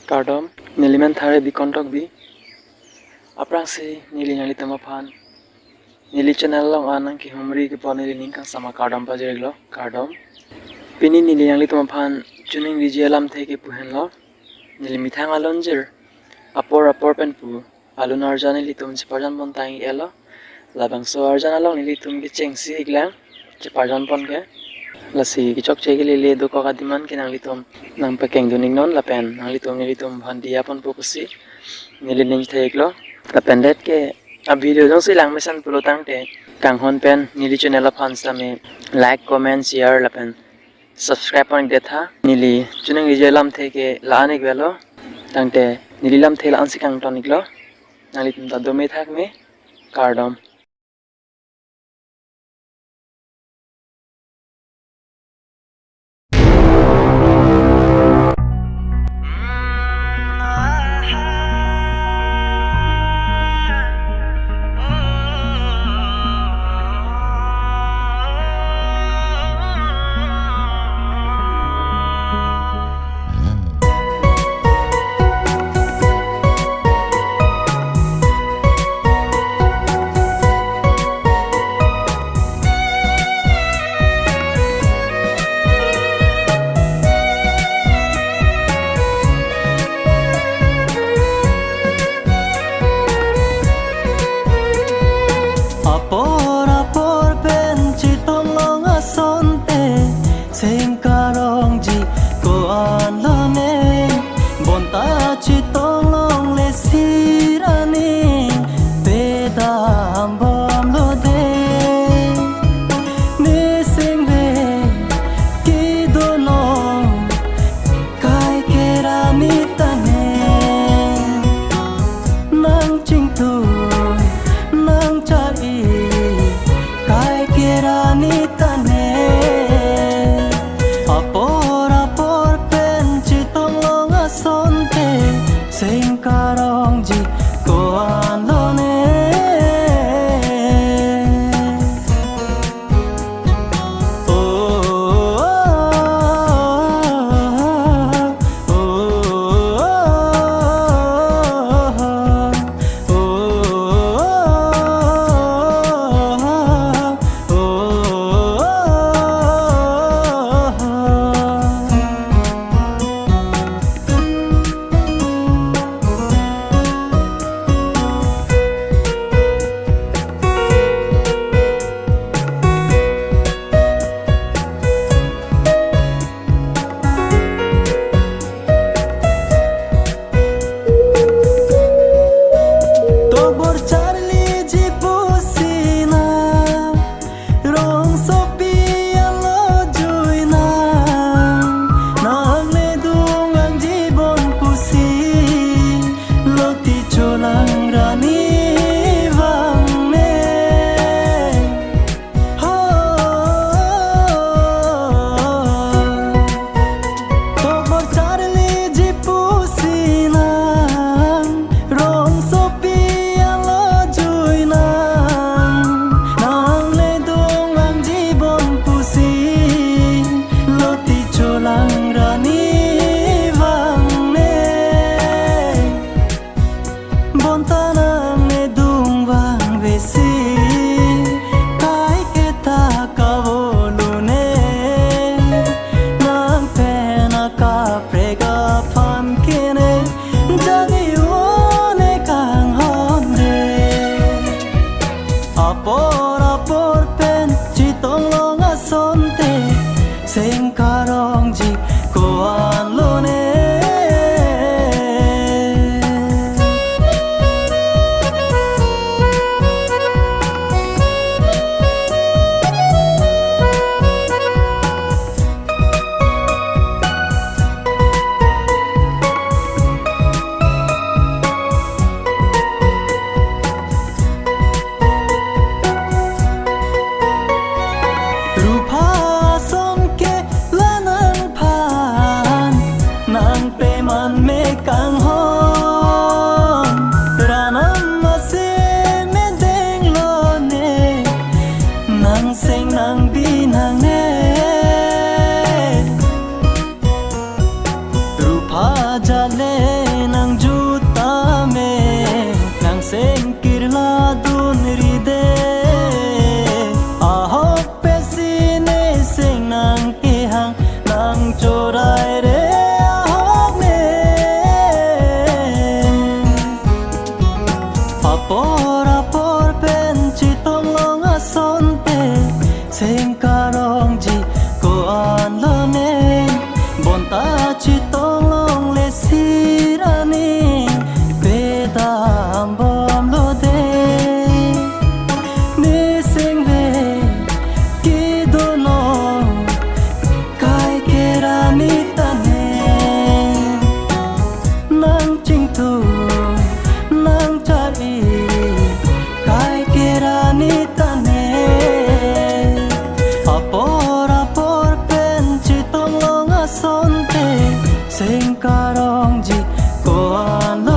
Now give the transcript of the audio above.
Cardom, Niliman Thare Bikontok Bi, Aprangsi, Nili Nalitama Pan, Nili Channel Long Anang Ki Humri Ki Pon Nili Ninkang Sama Cardom Pajeglo, Cardom, Pini Nili Nalitama Pan, Tuning Vigilam Take Puhenlo, Nili Mitang Alonjir, Apor Pen Pu, Alun Arjan Litum Chiparjan Pontang Elo, Labang So Arjan Along Nilitum Gicheng Si Iglang, Chiparjan Ponke. Lasi kichok chegi lele do ko kadiman kinang litom nang pekeng duning non lapen nang litom bhandia pon pukusi nilining theklo lapen det ke a video jong silang mesan pulotang te kang hon pen nili channel fans tame like comment share lapen subscribe pon detha nili chuneng rijelam theke laanik velo tangte nililam thela ansikang toniklo nang litom ta dome thak me Cardom. jale long gì có